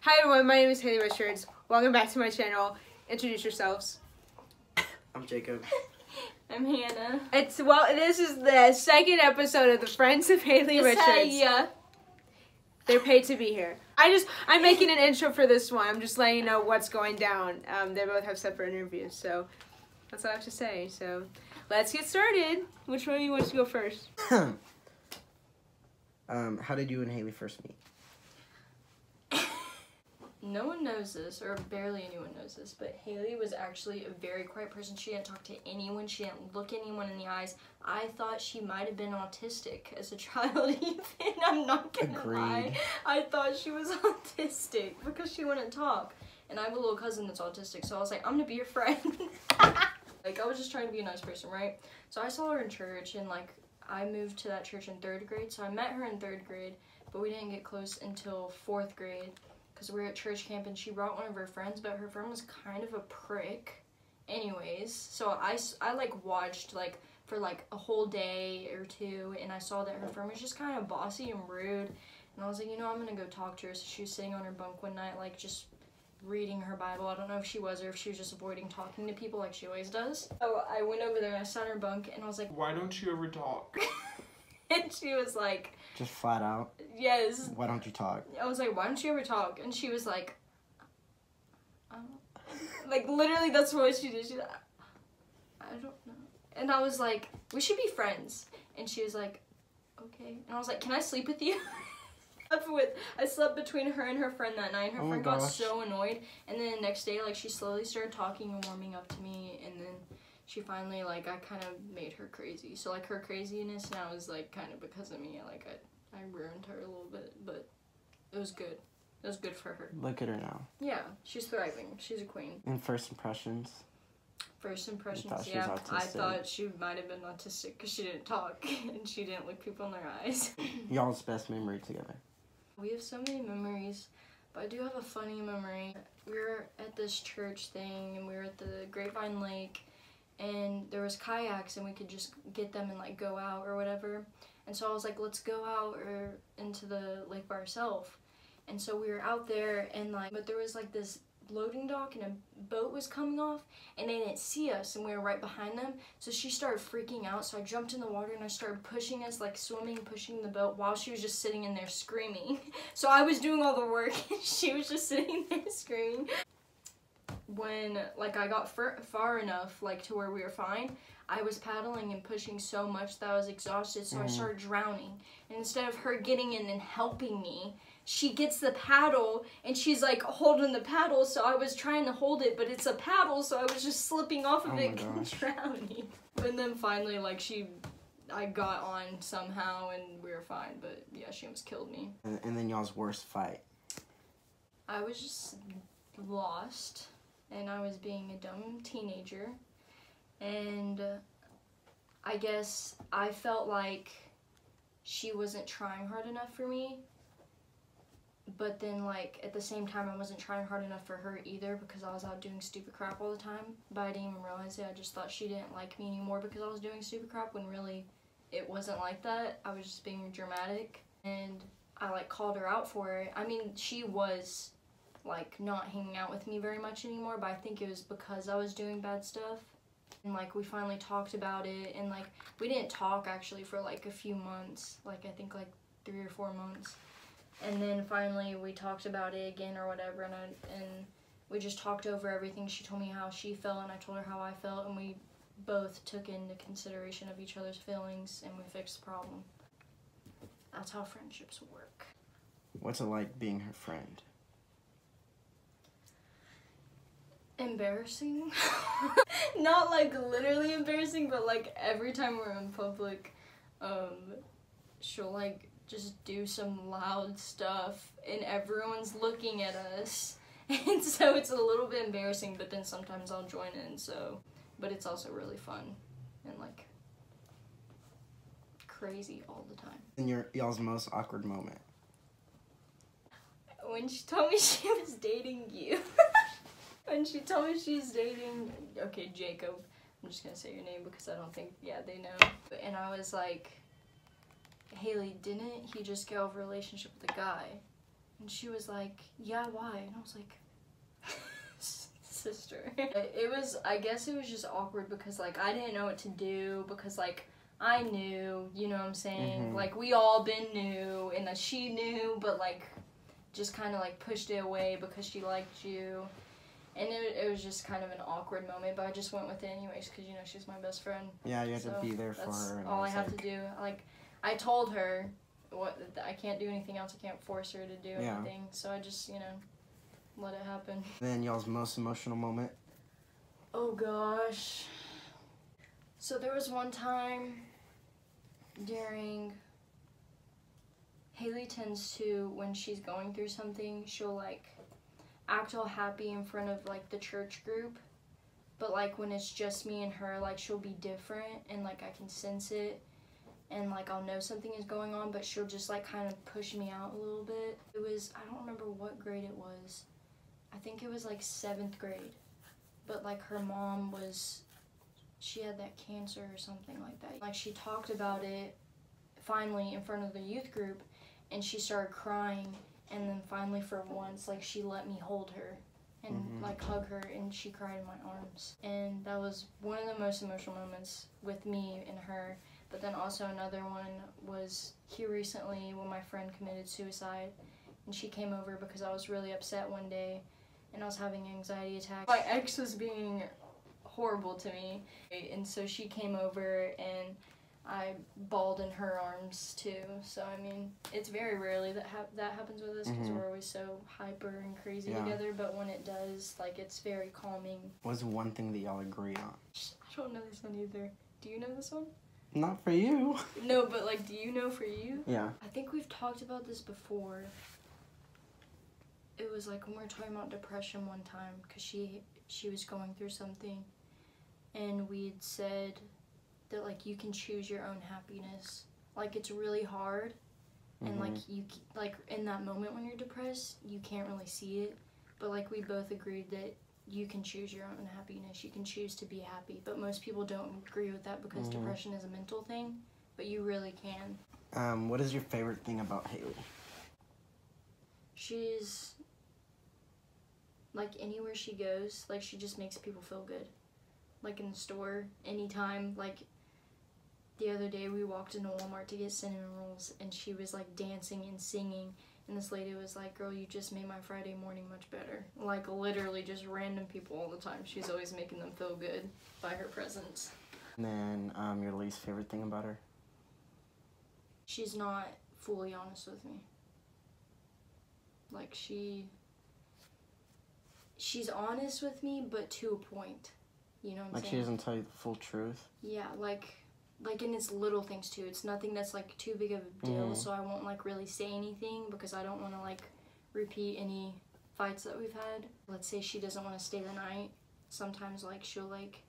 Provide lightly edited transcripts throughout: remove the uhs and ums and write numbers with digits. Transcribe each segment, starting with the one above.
Hi everyone, my name is Haley Richards. Welcome back to my channel. Introduce yourselves. I'm Jacob. I'm Hannah. This is the second episode of the Friends of Haley Richards. Yeah. They're paid to be here. I'm making an intro for this one. I'm just letting you know what's going down. They both have separate interviews, so that's all I have to say. So let's get started. Which one of you wants to go first? How did you and Haley first meet? No one knows this, or barely anyone knows this, but Haley was actually a very quiet person. She didn't talk to anyone. She didn't look anyone in the eyes. I thought she might have been autistic as a child, even. I'm not gonna lie. I thought she was autistic because she wouldn't talk. And I have a little cousin that's autistic, so I was like, I'm gonna be your friend. Like, I was just trying to be a nice person, right? So I saw her in church, and like, I moved to that church in 3rd grade, so I met her in 3rd grade, but we didn't get close until 4th grade. Because we were at church camp and she brought one of her friends, but her friend was kind of a prick anyways. So I like watched like for like a whole day or two, and I saw that her friend was just kind of bossy and rude, and I was like, you know, I'm gonna go talk to her. So she was sitting on her bunk one night, like just reading her Bible. I don't know if she was or if she was just avoiding talking to people like she always does. So I went over there and I sat on her bunk and I was like, why don't you ever talk? And she was like, just flat out? Yes. Why don't you talk? I was like, why don't you ever talk? And she was like, like, literally, that's what she did. She's like, I don't know. And I was like, we should be friends. And she was like, okay. And I was like, can I sleep with you? I slept between her and her friend that night. Her friend got so annoyed. And then the next day, like, she slowly started talking and warming up to me. And then she finally, like, I kind of made her crazy. So, like, her craziness now is, like, kind of because of me. Like, I ruined her a little bit, but it was good. It was good for her. Look at her now. Yeah, she's thriving. She's a queen. And first impressions? First impressions, yeah. I thought she might have been autistic because she didn't talk and she didn't look people in their eyes. Y'all's best memory together? We have so many memories, but I do have a funny memory. We were at this church thing and we were at the Grapevine Lake, and there was kayaks and we could just get them and like go out or whatever. And so I was like, let's go out or into the lake by ourselves. And so we were out there and like, but there was like this loading dock and a boat was coming off and they didn't see us and we were right behind them. So she started freaking out. So I jumped in the water and I started pushing us, like swimming, pushing the boat while she was just sitting in there screaming. So I was doing all the work and she was just sitting there screaming. When like I got far enough like to where we were fine, I was paddling and pushing so much that I was exhausted, so I started drowning. And instead of her getting in and helping me, she gets the paddle and she's like holding the paddle, so I was trying to hold it, but it's a paddle, so I was just slipping off of it and drowning. And then finally like I got on somehow and we were fine, but yeah, she almost killed me. And then y'all's worst fight? I was just lost and I was being a dumb teenager. And I guess I felt like she wasn't trying hard enough for me, but then like at the same time I wasn't trying hard enough for her either because I was out doing stupid crap all the time. But I didn't even realize it. I just thought she didn't like me anymore because I was doing stupid crap when really it wasn't like that. I was just being dramatic, and I like called her out for it. I mean, she was like not hanging out with me very much anymore, but I think it was because I was doing bad stuff. And like we finally talked about it, and like we didn't talk actually for like a few months, like I think like 3 or 4 months. And then finally we talked about it again or whatever, and we just talked over everything. She told me how she felt and I told her how I felt, and we both took into consideration of each other's feelings and we fixed the problem. That's how friendships work. What's it like being her friend? Embarrassing. Not like literally embarrassing, but like every time we're in public, she'll like just do some loud stuff and everyone's looking at us, and so it's a little bit embarrassing, but then sometimes I'll join in, so, but it's also really fun and like crazy all the time. And y'all's most awkward moment? When she told me she was dating you. When she told me she's dating, okay, Jacob, I'm just gonna say your name because I don't think, yeah, they know. And I was like, Haley, didn't he just get over a relationship with a guy? And she was like, yeah, why? And I was like, sister. It was, I guess it was just awkward because like I didn't know what to do because like I knew, you know what I'm saying? Like we all been new and that she knew, but like just kind of like pushed it away because she liked you. And it was just kind of an awkward moment, but I just went with it anyways because, you know, she's my best friend. Yeah, you had to be there for her. That's all I have to do. Like, I told her I can't do anything else. I can't force her to do anything. So I just, you know, let it happen. Then y'all's most emotional moment? Oh, gosh. So there was one time during... Haley tends to, when she's going through something, she'll, like, act all happy in front of like the church group, but like when it's just me and her, like she'll be different and like I can sense it and like I'll know something is going on, but she'll just like kind of push me out a little bit. It was, I don't remember what grade it was. I think it was like 7th grade, but like her mom she had that cancer or something like that. Like she talked about it finally in front of the youth group and she started crying. And then finally, for once, like, she let me hold her and, like, hug her, and she cried in my arms. And that was one of the most emotional moments with me and her. But then also another one was here recently when my friend committed suicide. And she came over because I was really upset one day, and I was having an anxiety attack. My ex was being horrible to me. And so she came over, and I bawled in her arms too. So I mean, it's very rarely that that happens with us because we're always so hyper and crazy together. But when it does, like, it's very calming. What's one thing that y'all agree on? I don't know this one either. Do you know this one? Not for you. No, but like, do you know for you? Yeah. I think we've talked about this before. It was like when we were talking about depression one time because she was going through something, and we'd said that like you can choose your own happiness. Like it's really hard, and like you like in that moment when you're depressed, you can't really see it. But like we both agreed that you can choose your own happiness. You can choose to be happy. But most people don't agree with that because depression is a mental thing. But you really can. What is your favorite thing about Haley? She's like anywhere she goes, like she just makes people feel good. Like in the store, anytime, like. The other day we walked into Walmart to get cinnamon rolls and she was like dancing and singing and this lady was like, girl, you just made my Friday morning much better. Like literally just random people all the time. She's always making them feel good by her presence. And then your least favorite thing about her? She's not fully honest with me. Like she's honest with me but to a point. You know what I'm saying? Like she doesn't tell you the full truth? Yeah, like and it's little things too. It's nothing that's like too big of a deal, so I won't like really say anything because I don't want to like repeat any fights that we've had. Let's say she doesn't want to stay the night. Sometimes like she'll like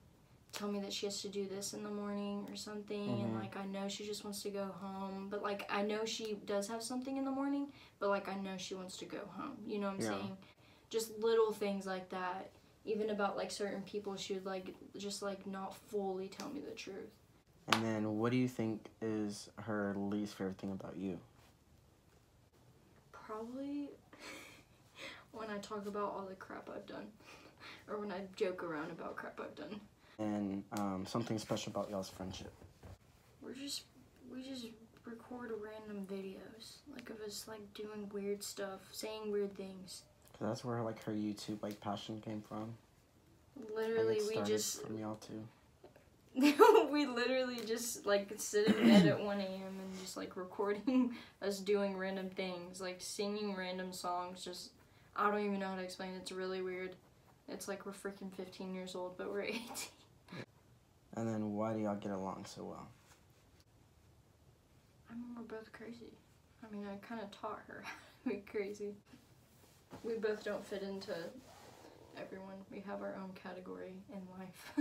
tell me that she has to do this in the morning or something, and like I know she just wants to go home, but like I know she does have something in the morning, but like I know she wants to go home. You know what I'm saying? Just little things like that. Even about like certain people, she would like just like not fully tell me the truth. And then what do you think is her least favorite thing about you? Probably when I talk about all the crap I've done. Or when I joke around about crap I've done. And something special about y'all's friendship? We just record random videos. Like of us like doing weird stuff, saying weird things. Cause that's where like her YouTube like passion came from. Literally like, we just from y'all too. we literally just like sit in bed at 1 a.m. and just like recording us doing random things, like singing random songs. Just I don't even know how to explain it. It's really weird. It's like we're freaking 15 years old, but we're 18. And then why do y'all get along so well? I mean, we're both crazy. I mean, I kind of taught her how to be crazy. We both don't fit into everyone. We have our own category in life.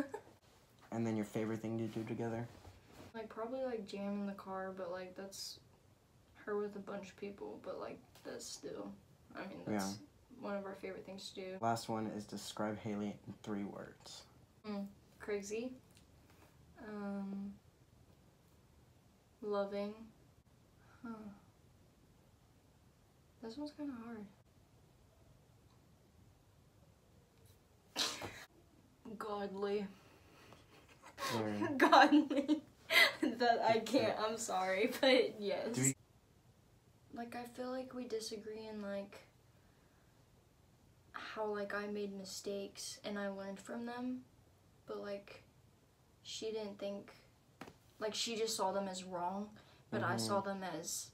And then your favorite thing to do together? Like, probably, like, jam in the car, but, like, that's her with a bunch of people, but, like, that's still, I mean, that's one of our favorite things to do. Last one is describe Haley in 3 words. Crazy. Loving. This one's kind of hard. Godly. Or Godly. That I can't, I'm sorry, but yes. Like, I feel like we disagree in, like, how, like, I made mistakes and I learned from them, but, like, she didn't think, like, she just saw them as wrong, but I saw them as,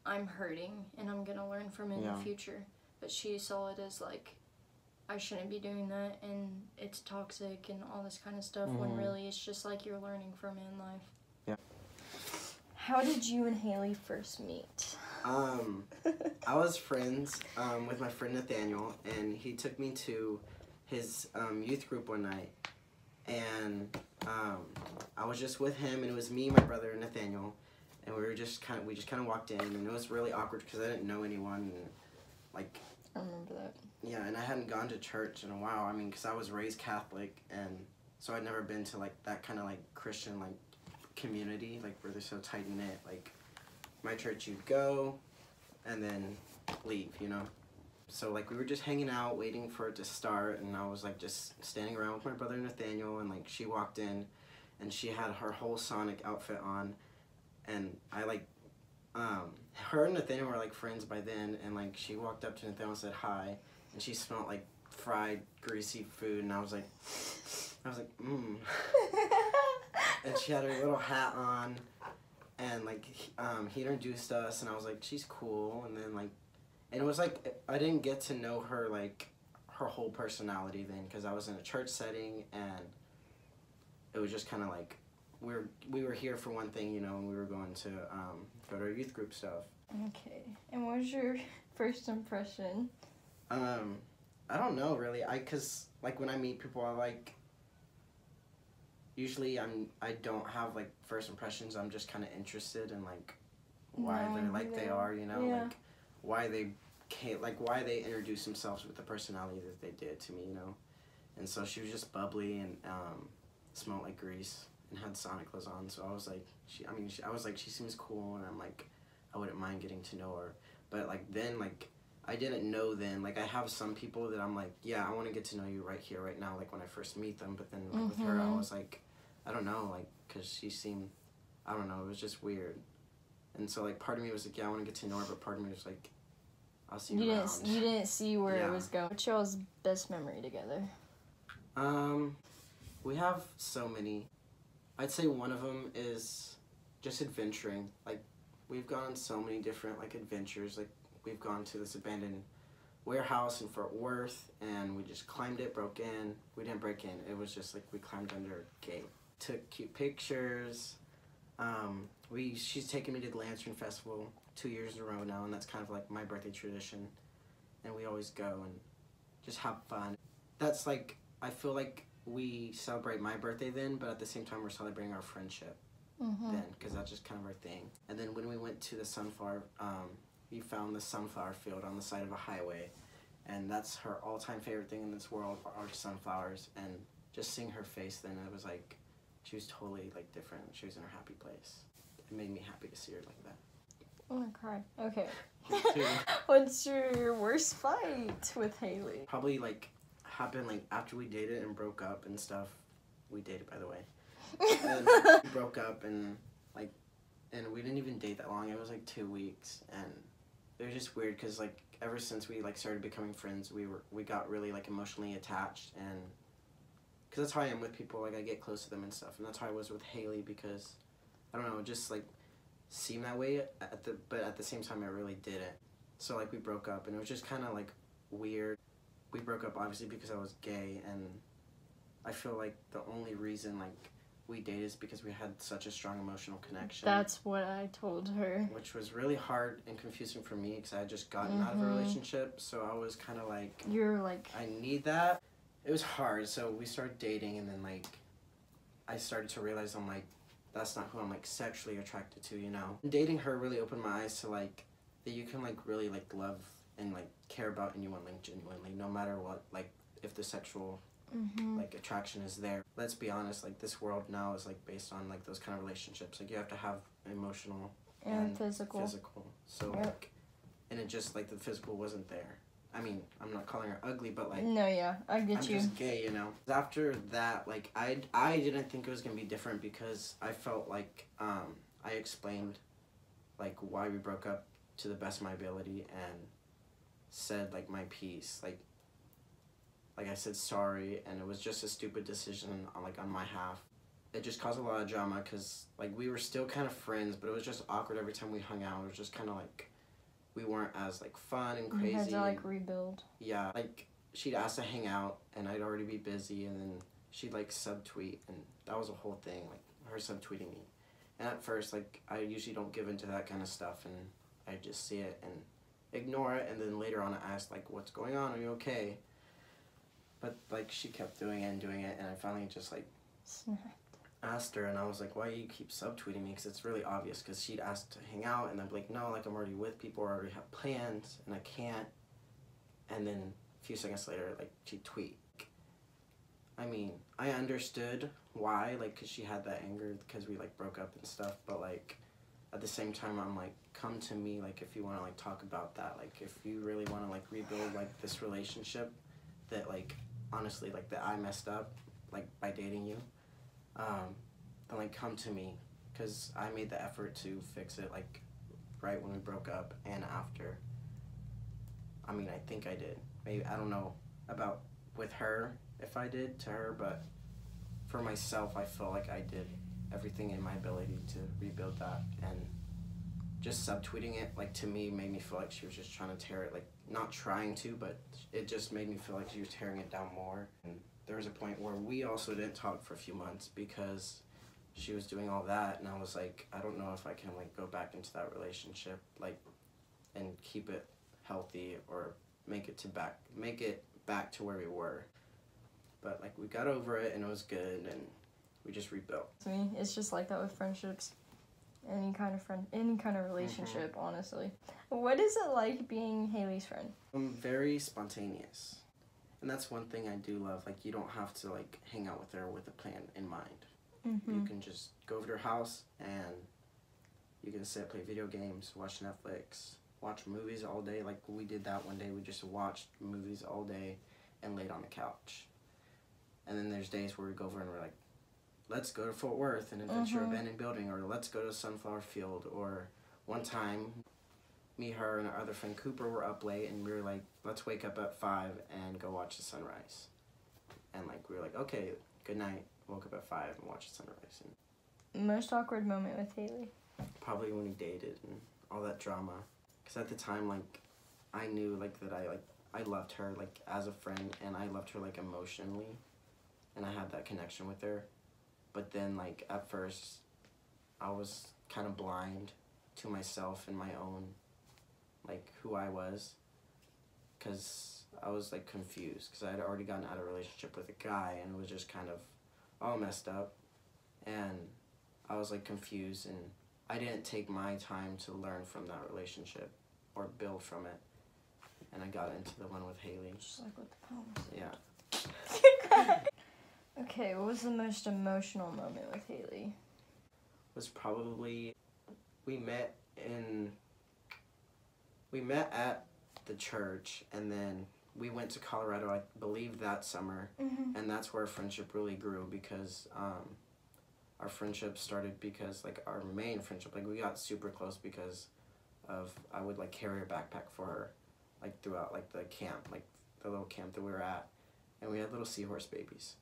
I'm hurting and I'm gonna learn from it in the future, but she saw it as, like, I shouldn't be doing that and it's toxic and all this kind of stuff, when really it's just, like, you're learning from it in life. Yeah. How did you and Haley first meet? I was friends with my friend Nathaniel, and he took me to his youth group one night, and I was just with him, and it was me, my brother, and Nathaniel, and we just kind of walked in, and it was really awkward because I didn't know anyone, and like. I remember that. Yeah, and I hadn't gone to church in a while. I mean, because I was raised Catholic, and so I'd never been to like that kind of like Christian like community, like where they're so tight knit. Like my church, you'd go and then leave, you know. So like we were just hanging out, waiting for it to start, and I was like just standing around with my brother Nathaniel, and like she walked in, and she had her whole Sonic outfit on, and I like. Her and Nathaniel were like friends by then, and like she walked up to Nathaniel and said hi, and she smelled like fried, greasy food, and I was like, and she had her little hat on, and like he introduced us, and I was like, she's cool, and then like, and it was like I didn't get to know her like her whole personality then, because I was in a church setting, and it was just kind of like. We were here for one thing, you know, and we were going to go to our youth group stuff. Okay. And what was your first impression? I don't know really. Cause like when I meet people, I like. Usually I don't have like first impressions. I'm just kind of interested in like why they're like they are, you know, like why they introduce themselves with the personality that they did to me, you know. And so she was just bubbly and smelled like grease. And had Sonic clothes on, so I was like, she seems cool, and I'm like, I wouldn't mind getting to know her. But like then, like I didn't know then. Like I have some people that I'm like, yeah, I want to get to know you right here, right now, like when I first meet them. But then like, with her, I was like, I don't know, like because she seemed, I don't know, it was just weird. And so like part of me was like, yeah, I want to get to know her, but part of me was like, I'll see you around. You didn't see where it was going. What's y'all's best memory together? We have so many. I'd say one of them is just adventuring. Like, we've gone on so many different, like, adventures. Like, we've gone to this abandoned warehouse in Fort Worth, and we just climbed it, broke in. We didn't break in. It was just, like, we climbed under a gate. Took cute pictures. She's taken me to the Lantern Festival 2 years in a row now, and that's kind of, like, my birthday tradition. And we always go and just have fun. That's, like, I feel like we celebrate my birthday then, but at the same time we're celebrating our friendship then, because that's just kind of our thing. And then when we went to the sunflower, we found the sunflower field on the side of a highway, and that's her all-time favorite thing in this world are sunflowers. And just seeing her face then, it was like she was totally like different. She was in her happy place. It made me happy to see her like that. Oh my god. Okay. What's your worst fight with Haley? Probably like happened like after we dated and broke up and stuff. We dated, by the way. And we broke up and like, and we didn't even date that long. It was like 2 weeks, and it was just weird because like ever since we like started becoming friends, we got really like emotionally attached, and because that's how I am with people. Like I get close to them and stuff, and that's how I was with Haley because I don't know, just like seemed that way but at the same time it really didn't. So like we broke up, and it was just kind of like weird. We broke up obviously because I was gay, and I feel like the only reason like we dated is because we had such a strong emotional connection. That's what I told her. Which was really hard and confusing for me because I had just gotten out of a relationship, so I was kind of like, you're like, I need that. It was hard, so we started dating, and then like I started to realize I'm like, that's not who I'm like sexually attracted to, you know. Dating her really opened my eyes to like that you can like really like love and like care about anyone like genuinely, no matter what, like if the sexual like attraction is there. Let's be honest, like this world now is like based on like those kind of relationships. Like you have to have emotional and physical. So like and it just like the physical wasn't there. I mean, I'm not calling her ugly, but like No, yeah, I get I'm you. just gay, you know. After that, like I didn't think it was gonna be different because I felt like I explained like why we broke up to the best of my ability and said like my piece, like I said sorry, and it was just a stupid decision on my half. It just caused a lot of drama because like we were still kind of friends, but it was just awkward every time we hung out. It was just kind of like we weren't as like fun and crazy. You had to like rebuild. Yeah, like she'd ask to hang out and I'd already be busy, and then she'd like subtweet, and that was a whole thing, like her subtweeting me. And at first, like I usually don't give into that kind of stuff, and I just see it and ignore it, and then later on I asked like, what's going on, are you okay? But like she kept doing it, and I finally just like Snapped. asked her, and I was like, why do you keep subtweeting me? Because it's really obvious, because she'd ask to hang out, and I'd be like, no, like I'm already with people, or I already have plans, and I can't. And then a few seconds later, like she'd tweet. I mean, I understood why, like, because she had that anger because we like broke up and stuff, but like at the same time I'm like, come to me, like if you want to like talk about that, like if you really want to like rebuild like this relationship that like honestly like that I messed up like by dating you, then like come to me, because I made the effort to fix it like right when we broke up and after. I mean, I think I did. Maybe, I don't know about with her if I did to her, but for myself I feel like I did everything in my ability to rebuild that, and just subtweeting it like to me made me feel like she was just trying to tear it, like not trying to, but it just made me feel like she was tearing it down more. And there was a point where we also didn't talk for a few months because she was doing all that, and I was like, I don't know if I can like go back into that relationship like and keep it healthy or make it back to where we were. But like we got over it and it was good, and we just rebuilt. To me, it's just like that with friendships. Any kind of relationship, honestly. What is it like being Haley's friend? I'm very spontaneous. And that's one thing I do love. Like, you don't have to, like, hang out with her with a plan in mind. You can just go over to her house and you can sit, play video games, watch Netflix, watch movies all day. Like, we did that one day. We just watched movies all day and laid on the couch. And then there's days where we go over and we're like, let's go to Fort Worth and adventure abandoned building, or let's go to Sunflower Field. Or one time, me, her, and our other friend Cooper were up late, and we were like, let's wake up at 5 and go watch the sunrise. And like we were like, okay, good night. Woke up at 5 and watched the sunrise. And Most awkward moment with Haley? probably when we dated and all that drama. Because at the time, like, I knew like that I loved her like as a friend, and I loved her like emotionally, and I had that connection with her. But then, like, at first, I was kind of blind to myself and my own, like, who I was. Because I was, like, confused. Because I had already gotten out of a relationship with a guy, and it was just kind of all messed up. And I was, like, confused, and I didn't take my time to learn from that relationship or build from it. And I got into the one with Haley. Just like with the poems. Yeah. Okay, what was the most emotional moment with Haley? Was probably we met at the church, and then we went to Colorado, I believe, that summer, and that's where our friendship really grew, because our friendship started because like our main friendship, like we got super close because of I would like carry a backpack for her like throughout like the camp, like the little camp that we were at, and we had little seahorse babies.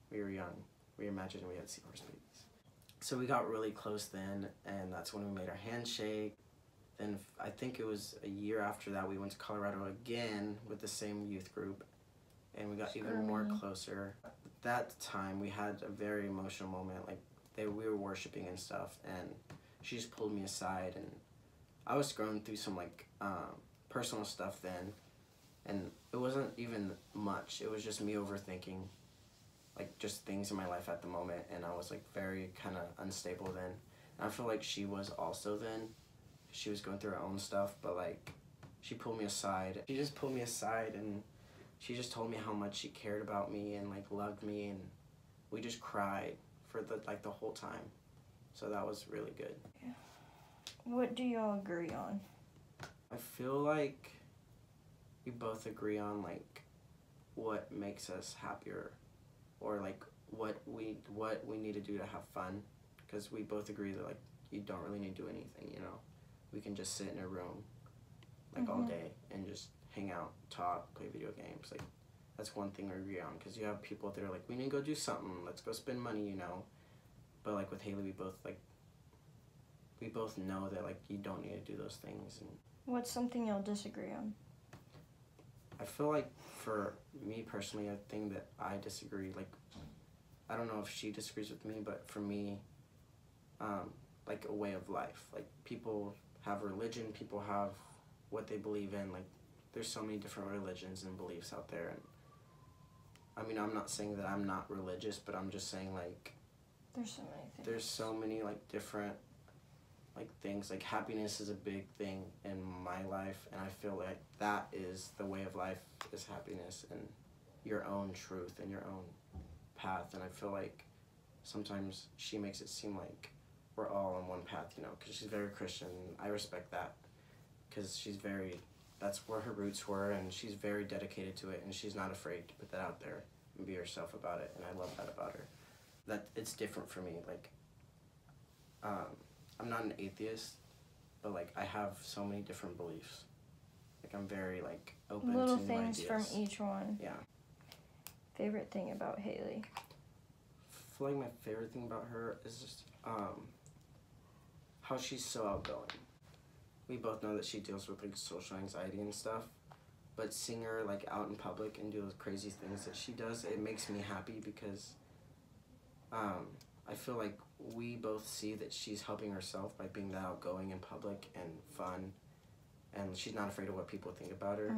We were young. We imagined we had seahorse babies. So we got really close then, and that's when we made our handshake. Then I think it was a year after that we went to Colorado again with the same youth group, and we got even more closer. At that time we had a very emotional moment. Like we were worshiping and stuff, and she just pulled me aside, and I was going through some like personal stuff then, and it wasn't even much. It was just me overthinking like just things in my life at the moment, and I was like very kind of unstable then. And I feel like she was also then. She was going through her own stuff, but like she pulled me aside. She just pulled me aside, and she just told me how much she cared about me and like loved me, and we just cried for the whole time. So that was really good. What do y'all agree on? I feel like we both agree on like what makes us happier, or like what we need to do to have fun, because we both agree that like you don't really need to do anything, you know. We can just sit in a room like all day and just hang out, talk, play video games. Like that's one thing we agree on, because you have people that are like, we need to go do something, let's go spend money, you know. But like with Haley, we both know that like you don't need to do those things. And What's something you'll disagree on? I feel like for me personally, a thing that I disagree, like, I don't know if she disagrees with me, but for me, like a way of life. Like people have religion, people have what they believe in. Like there's so many different religions and beliefs out there. And I mean, I'm not saying that I'm not religious, but I'm just saying like There's so many things. there's so many like different like things. Like happiness is a big thing in my life, and I feel like that is the way of life, is happiness and your own truth and your own path. And I feel like sometimes she makes it seem like we're all on one path, you know, because she's very Christian. I respect that, because that's where her roots were, and she's very dedicated to it, and she's not afraid to put that out there and be herself about it, and I love that about her. That it's different for me. Like I'm not an atheist, but like I have so many different beliefs. Like I'm very like open Little to new things ideas. from each one. Yeah. Favorite thing about Haley? I feel like my favorite thing about her is just how she's so outgoing. We both know that she deals with like social anxiety and stuff, but seeing her like out in public and do those crazy things that she does, it makes me happy, because I feel like we both see that she's helping herself by being that outgoing in public and fun, and she's not afraid of what people think about her.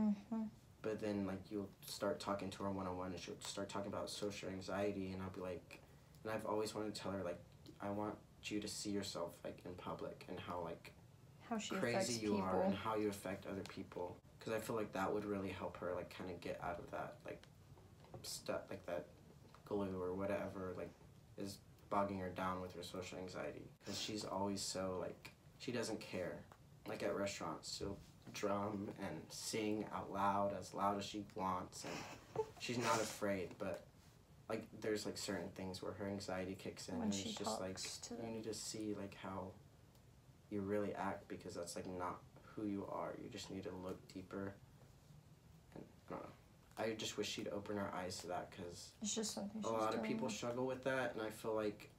But then like you'll start talking to her one-on-one, and she'll start talking about social anxiety, and I'll be like, and I've always wanted to tell her like, I want you to see yourself like in public, and how like How she crazy affects you people. are, and how you affect other people, because I feel like that would really help her like kind of get out of that like stuff, like that glue or whatever like is bogging her down with her social anxiety, because she's always so like, she doesn't care. Like at restaurants, she'll drum and sing out loud as she wants, and she's not afraid. But like there's like certain things where her anxiety kicks in, When and she it's just like talks to you them. need to see like how you really act, because that's like not who you are. You just need to look deeper. And I don't know, I just wish she'd open her eyes to that, because It's just something a lot of people struggle with that, and I feel like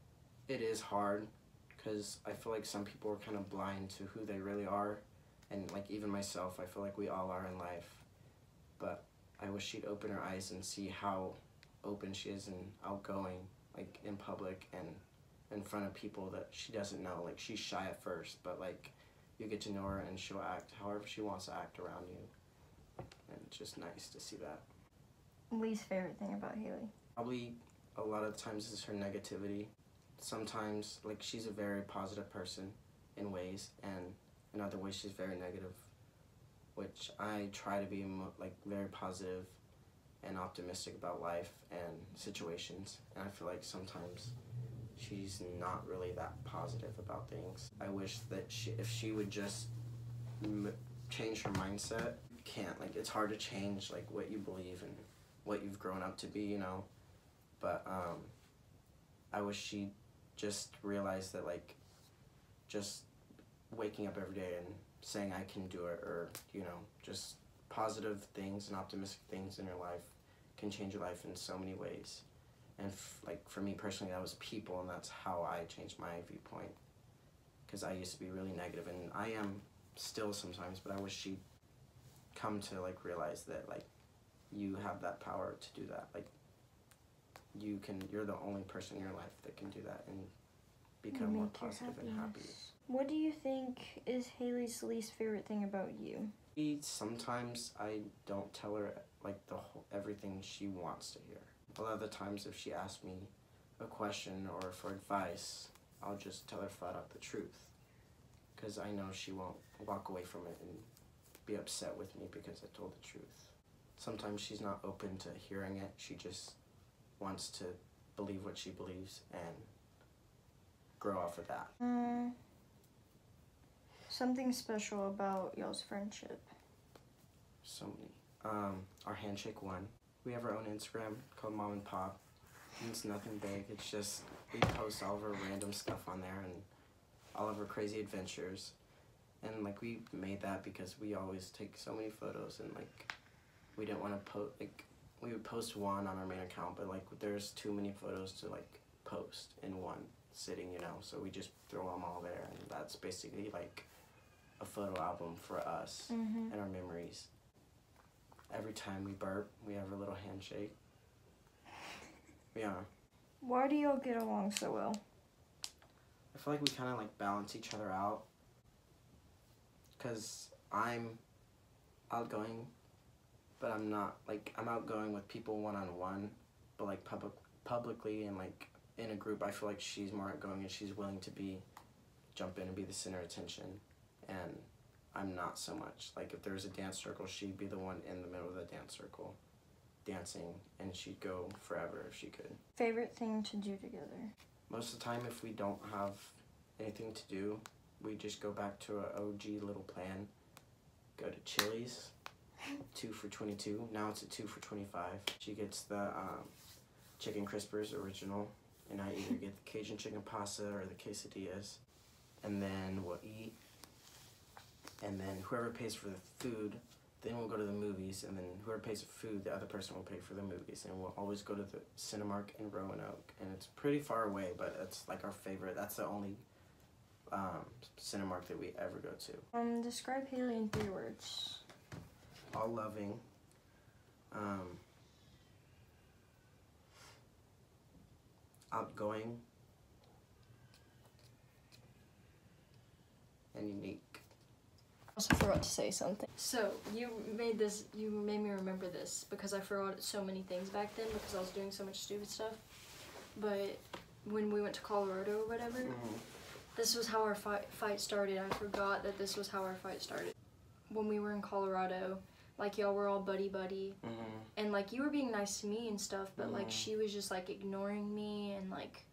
it is hard, because I feel like some people are kind of blind to who they really are, and like even myself, I feel like we all are in life. But I wish she'd open her eyes and see how open she is and outgoing, like in public and in front of people that she doesn't know. Like she's shy at first, but like you get to know her and she'll act however she wants to act around you, and it's just nice to see that. Least favorite thing about Haley? Probably a lot of times is her negativity. Sometimes like she's a very positive person in ways, and in other ways she's very negative, which I try to be like very positive and optimistic about life and situations, and I feel like sometimes she's not really that positive about things. I wish that if she would just change her mindset. You can't, like it's hard to change like what you believe and what you've grown up to be, you know, but I wish she just realized that like just waking up every day and saying I can do it, or you know, just positive things and optimistic things in your life can change your life in so many ways. And like for me personally, that was people, and that's how I changed my viewpoint, because I used to be really negative, and I am still sometimes, but I wish she'd come to like realize that like you have that power to do that. Like you're the only person in your life that can do that and become more positive and happy. What do you think is Haley's least favorite thing about you? Sometimes I don't tell her like everything she wants to hear. A lot of the times if she asks me a question or for advice, I'll just tell her flat out the truth, because I know she won't walk away from it and be upset with me because I told the truth. Sometimes she's not open to hearing it. She just wants to believe what she believes and grow off of that. something special about y'all's friendship? So many. Our handshake one. We have our own Instagram called Mom and Pop. And it's nothing big. It's just we post all of our random stuff on there and all of our crazy adventures. And like we made that because we always take so many photos and like we didn't want to post like we would post one on our main account, but like there's too many photos to like post in one sitting, you know. So we just throw them all there, and that's basically like a photo album for us and our memories. Every time we burp, we have a little handshake. Yeah. Why do y'all get along so well? I feel like we kind of like balance each other out. Cause I'm outgoing, but I'm not like I'm outgoing with people one-on-one, but like publicly and like in a group, I feel like she's more outgoing and she's willing to jump in and be the center of attention, and I'm not so much. Like if there's a dance circle, she'd be the one in the middle of the dance circle, dancing, and she'd go forever if she could. Favorite thing to do together? Most of the time, if we don't have anything to do, we just go back to our OG little plan. Go to Chili's, 2 for $22. Now it's a 2 for $25. She gets the chicken crispers original, and I either get the Cajun chicken pasta or the quesadillas. And then we'll eat. And then whoever pays for the food, then we'll go to the movies. And then whoever pays for food, the other person will pay for the movies. And we'll always go to the Cinemark in Roanoke. And it's pretty far away, but it's like our favorite. That's the only Cinemark that we ever go to. Describe Haley in 3 words. All loving. Outgoing. And unique. I also forgot to say something. So you made me remember this because I forgot so many things back then because I was doing so much stupid stuff. But when we went to Colorado or whatever, this was how our fight started. I forgot that this was how our fight started. When we were in Colorado, like y'all were all buddy, and like you were being nice to me and stuff, but like she was just like ignoring me and like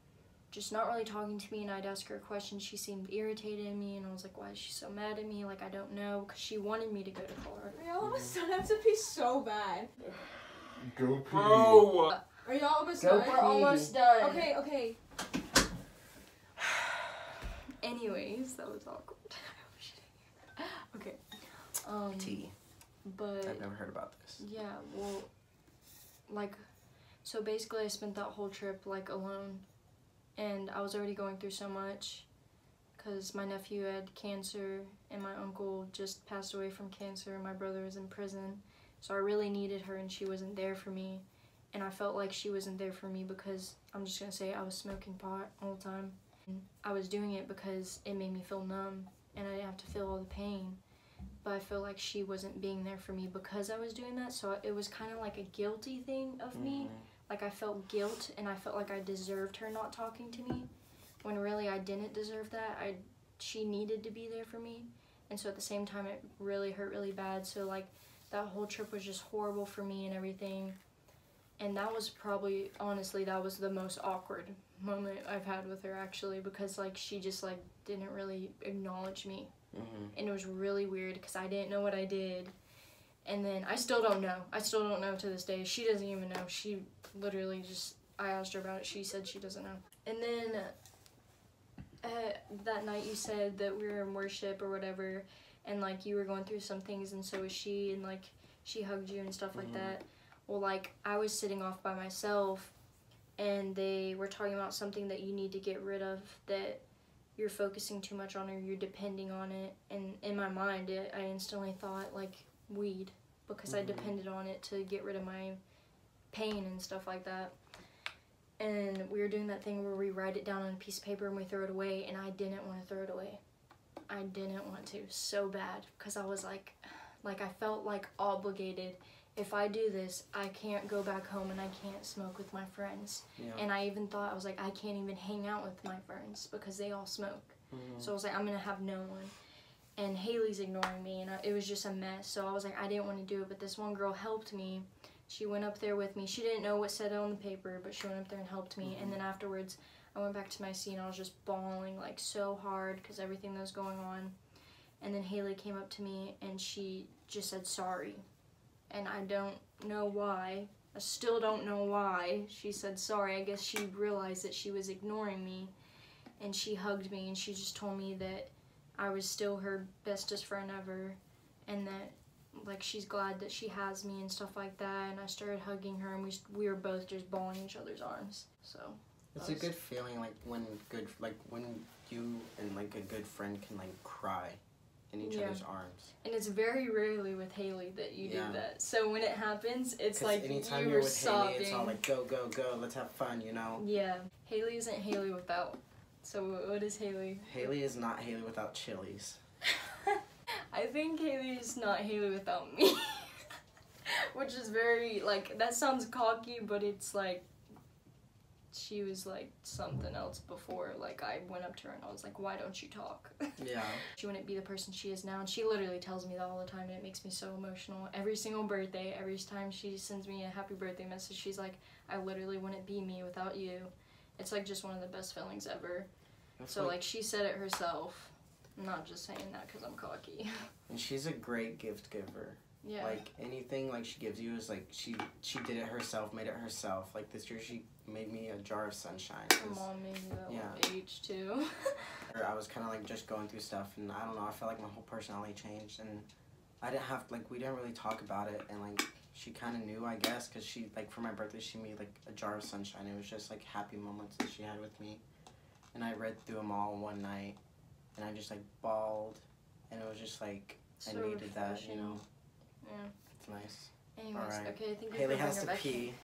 just not really talking to me, and I'd ask her a question. She seemed irritated at me, and I was like, why is she so mad at me? Like, I don't know, because she wanted me to go to Colorado. Y'all almost done. I have to pee so bad. Go pee. Bro! Are y'all almost Go done? We're almost done. Okay. Anyways, that was awkward. Okay. Tea. But I've never heard about this. yeah, well, like, so basically I spent that whole trip like alone, and I was already going through so much because my nephew had cancer and my uncle just passed away from cancer and my brother was in prison, so I really needed her and she wasn't there for me, and I felt like she wasn't there for me because I'm just gonna say I was smoking pot all the time. And I was doing it because it made me feel numb and I didn't have to feel all the pain. But I feel like she wasn't being there for me because I was doing that, so it was kind of like a guilty thing of me. Like I felt guilt and I felt like I deserved her not talking to me, when really I didn't deserve that. She needed to be there for me, and so at the same time it really hurt really bad. So like that whole trip was just horrible for me and everything, and that was probably, honestly, that was the most awkward moment I've had with her actually, because like she just like didn't really acknowledge me. And it was really weird because I didn't know what I did. And then I still don't know. I still don't know to this day. She doesn't even know. She literally just, I asked her about it. She said she doesn't know. And then that night you said that we were in worship or whatever, and like you were going through some things and so was she, and like she hugged you and stuff like that. Well, like I was sitting off by myself and they were talking about something that you need to get rid of, that you're focusing too much on or you're depending on it. And in my mind, I instantly thought like weed, because I depended on it to get rid of my pain and stuff like that. And we were doing that thing where we write it down on a piece of paper and we throw it away, and I didn't want to throw it away. I didn't want to so bad, because I was like I felt like obligated. If I do this, I can't go back home and I can't smoke with my friends. Yeah. And I even thought, I was like, I can't even hang out with my friends because they all smoke. So I was like, I'm going to have no one. And Haley's ignoring me, and it was just a mess. So I was like, I didn't want to do it, but this one girl helped me. She went up there with me. She didn't know what said on the paper, but she went up there and helped me. And then afterwards, I went back to my seat and I was just bawling like so hard because everything that was going on. And then Haley came up to me and she just said sorry. And I don't know why. I still don't know why she said sorry. I guess she realized that she was ignoring me. And she hugged me and she just told me that I was still her bestest friend ever. And that, like, she's glad that she has me and stuff like that. And I started hugging her and we were both just bawling each other's arms. So It's a good feeling, like when you and like a good friend can like cry in each other's arms. And it's very rarely with Haley that you Yeah. do that. So when it happens, it's 'Cause like anytime you you're were with sobbing. Haley, it's all like go, go, go, let's have fun, you know? Yeah. Haley isn't Haley without. So what is Haley? Haley is not Haley without Chili's. I think Haley is not Haley without me. Which is very, like, that sounds cocky, but it's like, she was like something else before. Like, I went up to her and I was like, why don't you talk? Yeah. She wouldn't be the person she is now, and she literally tells me that all the time, and it makes me so emotional. Every single birthday, every time she sends me a happy birthday message, she's like, I literally wouldn't be me without you. It's like just one of the best feelings ever. That's So like she said it herself. I'm not just saying that because I'm cocky. And she's a great gift giver. Yeah. Like anything like she gives you is like she did it herself, made it herself. Like this year she made me a jar of sunshine. My mom made me that Yeah. little age too. I was kind of like just going through stuff, and I don't know, I felt like my whole personality changed, and I didn't have, like, we didn't really talk about it, and like she kind of knew, I guess, because she, like, for my birthday she made like a jar of sunshine. It was just like happy moments that she had with me, and I read through them all one night, and I just like bawled, and it was just like I So needed that, you refreshing. know. Yeah. It's nice. Anyways, Alright. okay, I think we Haley can bring has her to back pee.